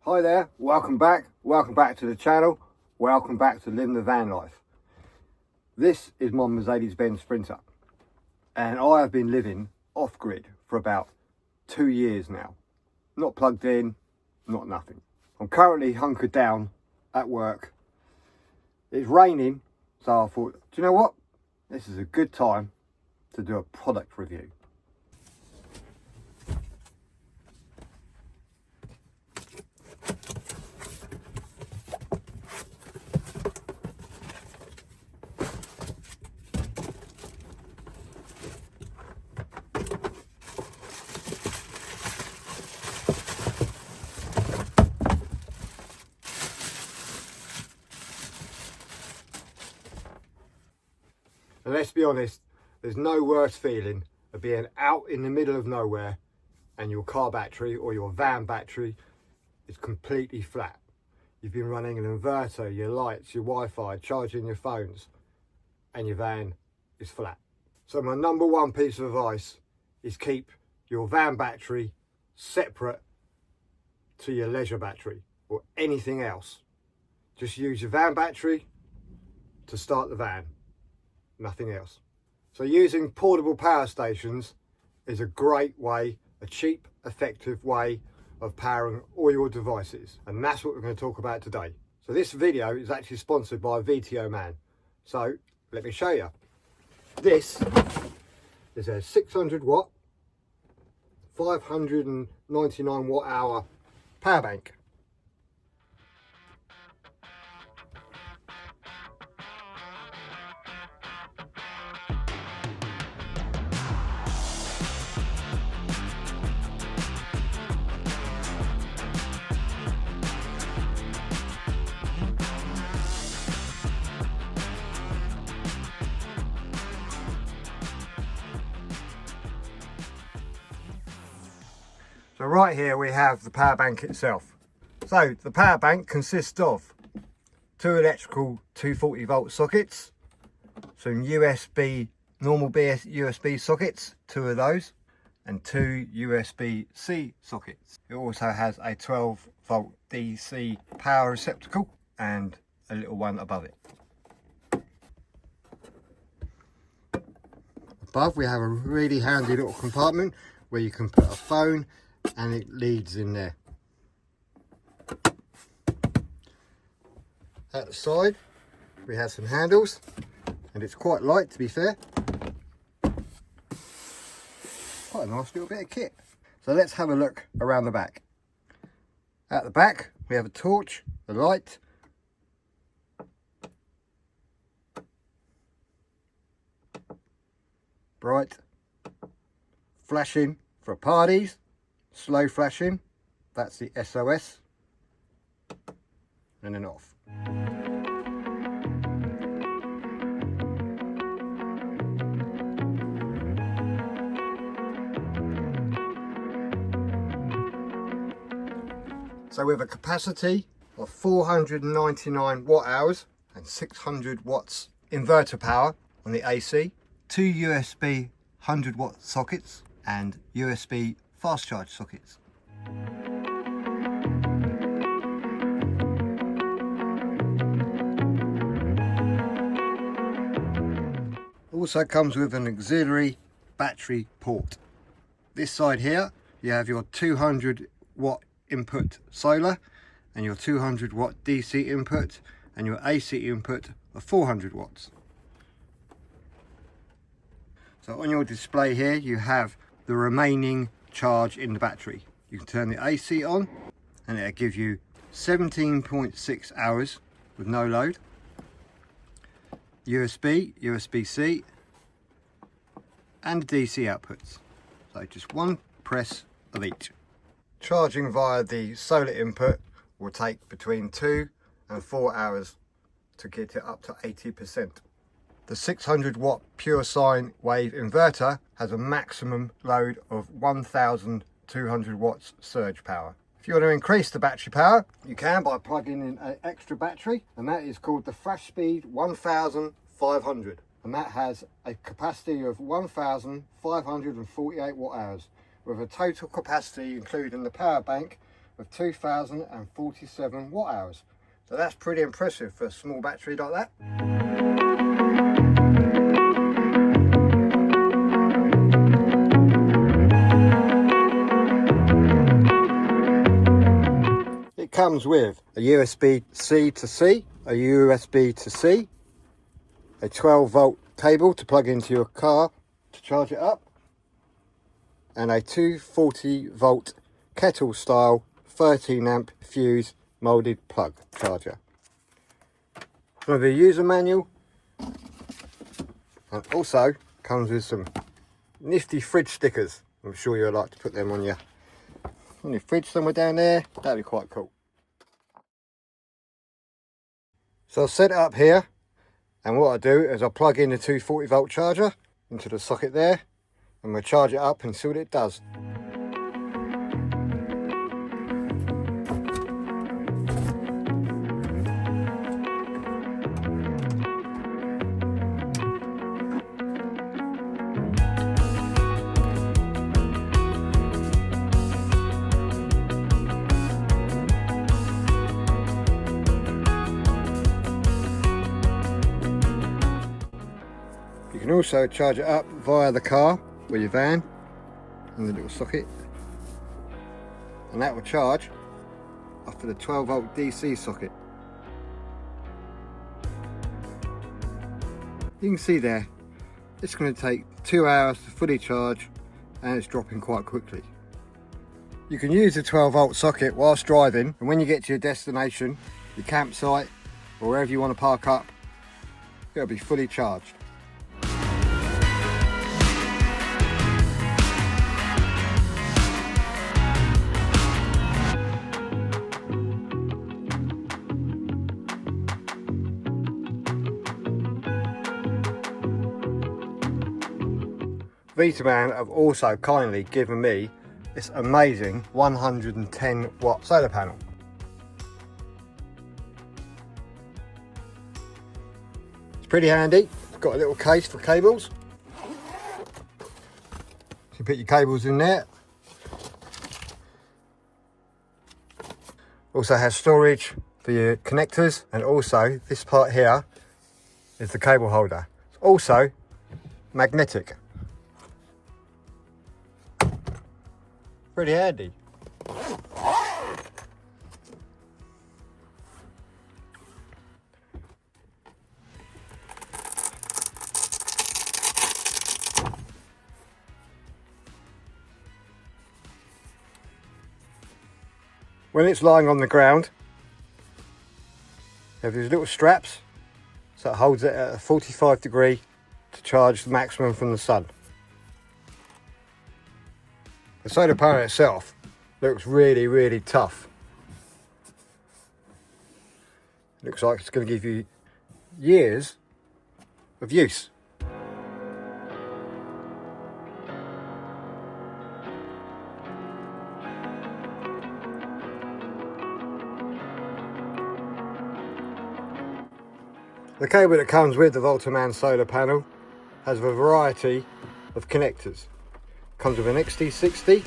Hi there, welcome back to the channel, welcome back to Living the Van Life. This is my Mercedes Sprinter and I have been living off-grid for about 2 years now. Not plugged in, not nothing. I'm currently hunkered down at work. It's raining, so I thought, do you know what? This is a good time to do a product review. And let's be honest, there's no worse feeling of being out in the middle of nowhere and your car battery or your van battery is completely flat. You've been running an inverter, your lights, your Wi-Fi, charging your phones, and your van is flat. So my number one piece of advice is keep your van battery separate to your leisure battery or anything else. Just use your van battery to start the van. Nothing else. So using portable power stations is a great way, a cheap, effective way of powering all your devices. And that's what we're going to talk about today. So this video is actually sponsored by VTOMAN. So let me show you. This is a 600 watt, 599 watt hour power bank. So right here we have the power bank itself. So the power bank consists of 2 electrical 240 volt sockets, some USB, normal USB sockets, 2 of those, and 2 USB-C sockets. It also has a 12 volt DC power receptacle and a little one above it. Above we have a really handy little compartment where you can put a phone and it leads in there. At the side we have some handles and it's quite light, to be fair. Quite a nice little bit of kit. So let's have a look around the back. At the back we have a torch, a light, bright, flashing for parties, slow flashing, that's the SOS, and then off. So with a capacity of 499 watt hours and 600 watts inverter power on the AC, 2 USB 100 watt sockets and USB fast charge sockets. Also comes with an auxiliary battery port. This side here you have your 200 watt input solar and your 200 watt DC input and your AC input of 400 watts. So on your display here you have the remaining charge in the battery. You can turn the AC on and it'll give you 17.6 hours with no load. USB, USB-C and DC outputs. So just one press of each. Charging via the solar input will take between 2 and 4 hours to get it up to 80%. The 600 watt pure sine wave inverter has a maximum load of 1200 watts surge power. If you want to increase the battery power, you can by plugging in an extra battery, and that is called the FlashSpeed 1500, and that has a capacity of 1548 watt hours with a total capacity including the power bank of 2047 watt hours. So that's pretty impressive for a small battery like that. It comes with a USB-C to C, a USB to C, a 12 volt cable to plug into your car to charge it up, and a 240 volt kettle style 13 amp fuse molded plug charger. With a user manual, and also comes with some nifty fridge stickers. I'm sure you'd like to put them on your fridge somewhere down there. That'd be quite cool. So I'll set it up here, and what I do is I'll plug in the 240 volt charger into the socket there, and we'll charge it up and see what it does. You can also charge it up via the car or your van in the little socket, and that will charge off of the 12 volt DC socket. You can see there, it's going to take 2 hours to fully charge, and it's dropping quite quickly. You can use the 12 volt socket whilst driving, and when you get to your destination, your campsite or wherever you want to park up, it'll be fully charged. VTOMAN have also kindly given me this amazing 110 watt solar panel. It's pretty handy. It's got a little case for cables. You put your cables in there. Also has storage for your connectors, and also this part here is the cable holder. It's also magnetic. Pretty handy. When it's lying on the ground, you have these little straps, so it holds it at a 45 degree to charge the maximum from the sun. The solar panel itself looks really, really tough. Looks like it's going to give you years of use. The cable that comes with the VTOMAN solar panel has a variety of connectors. Comes with an XT60,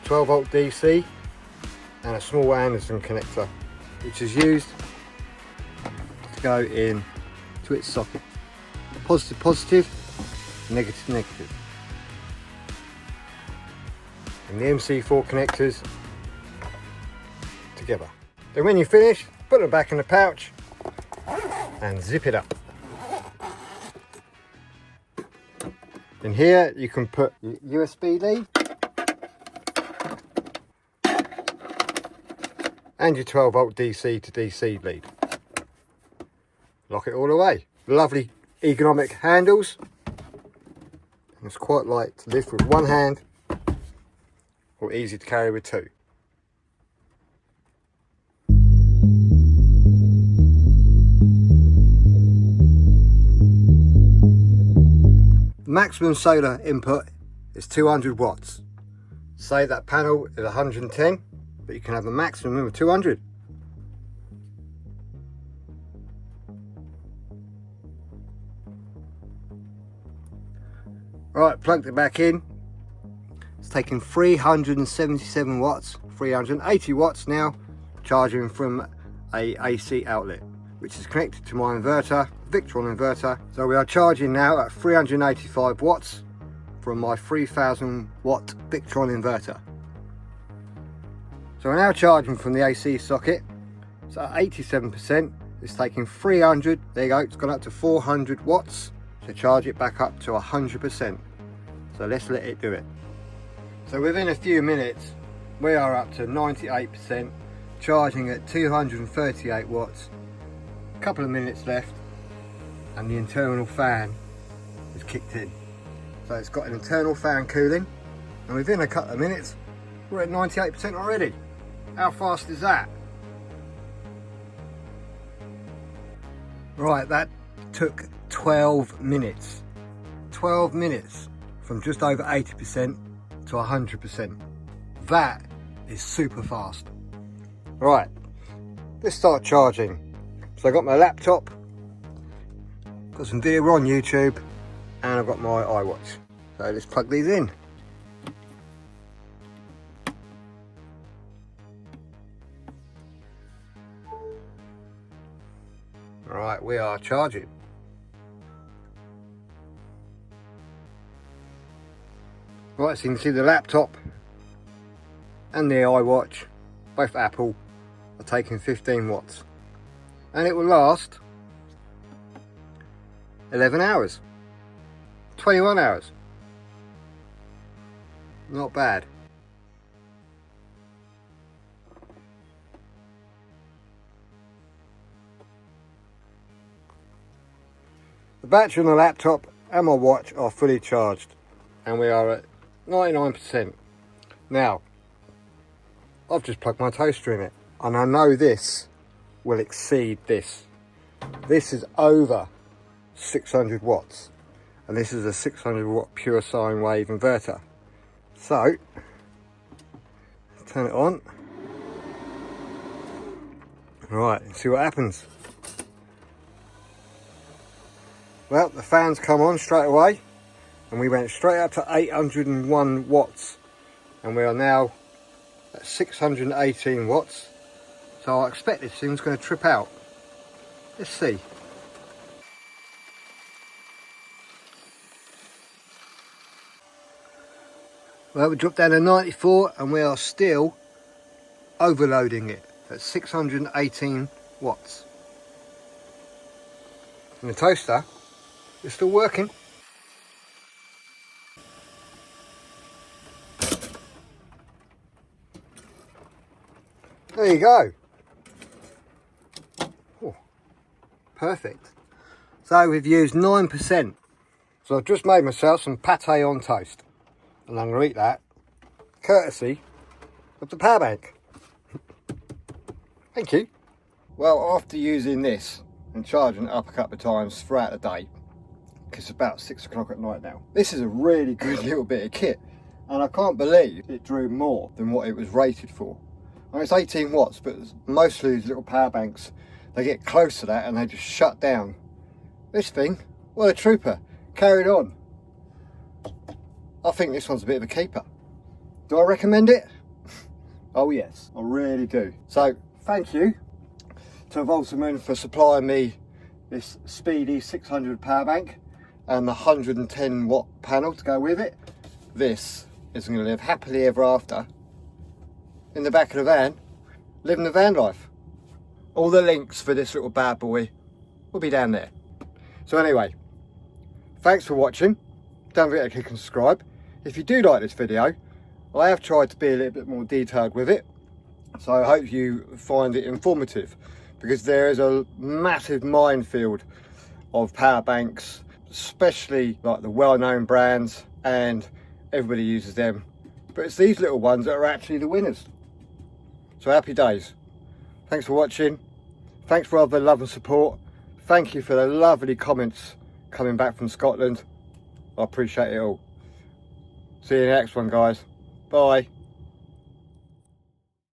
12 volt DC, and a small Anderson connector, which is used to go in to its socket. Positive, positive, negative, negative. And the MC4 connectors together. Then when you finish, put them back in the pouch and zip it up. In here you can put your USB lead and your 12 volt DC to DC lead. Lock it all away. Lovely ergonomic handles. And it's quite light to lift with one hand or easy to carry with two. Maximum solar input is 200 watts. Say that panel is 110, but you can have a maximum of 200. Right, plugged it back in. It's taking 377 watts 380 watts now, charging from a AC outlet, which is connected to my inverter, Victron inverter. So we are charging now at 385 watts from my 3000 watt Victron inverter. So we're now charging from the AC socket. So at 87%, it's taking 300, there you go, it's gone up to 400 watts to charge it back up to 100%. So let's let it do it. So within a few minutes, we are up to 98%, charging at 238 watts. A couple of minutes left, and the internal fan is kicked in. So it's got an internal fan cooling, and within a couple of minutes, we're at 98% already. How fast is that? Right, that took 12 minutes. 12 minutes from just over 80% to 100%. That is super fast. Right, let's start charging. So I got my laptop, got some video on YouTube, and I've got my iWatch. So let's plug these in. Right, we are charging. Right, so you can see the laptop and the iWatch, both Apple, are taking 15 watts. And it will last 11 hours, 21 hours. Not bad. The battery on the laptop and my watch are fully charged, and we are at 99%. Now, I've just plugged my toaster in it, and I know this will exceed this. This is over 600 watts, and this is a 600 watt pure sine wave inverter. So, turn it on. Right, see what happens. Well, the fans come on straight away, and we went straight up to 801 watts, and we are now at 618 watts. So I expect this thing's going to trip out. Let's see. Well, we dropped down to 94, and we are still overloading it at 618 watts. And the toaster is still working. There you go. Oh, perfect. So we've used 9%. So I've just made myself some pate on toast, and I'm going to eat that courtesy of the power bank. Thank you. Well, after using this and charging it up a couple of times throughout the day, because it's about 6 o'clock at night now, this is a really good little bit of kit, and I can't believe it drew more than what it was rated for. I mean, it's 18 watts, but most of these little power banks, they get close to that and they just shut down. This thing, what a trooper, carried on. I think this one's a bit of a keeper. Do I recommend it? Oh yes, I really do. So thank you to VTOMAN for supplying me this speedy 600 power bank and the 110 watt panel to go with it. This is going to live happily ever after in the back of the van, living the van life. All the links for this little bad boy will be down there. So anyway, thanks for watching. Don't forget to click and subscribe. If you do like this video, I have tried to be a little bit more detailed with it, so I hope you find it informative, because there is a massive minefield of power banks, especially like the well-known brands, and everybody uses them, but it's these little ones that are actually the winners. So happy days. Thanks for watching. Thanks for all the love and support. Thank you for the lovely comments coming back from Scotland. I appreciate it all. See you in the next one, guys. Bye.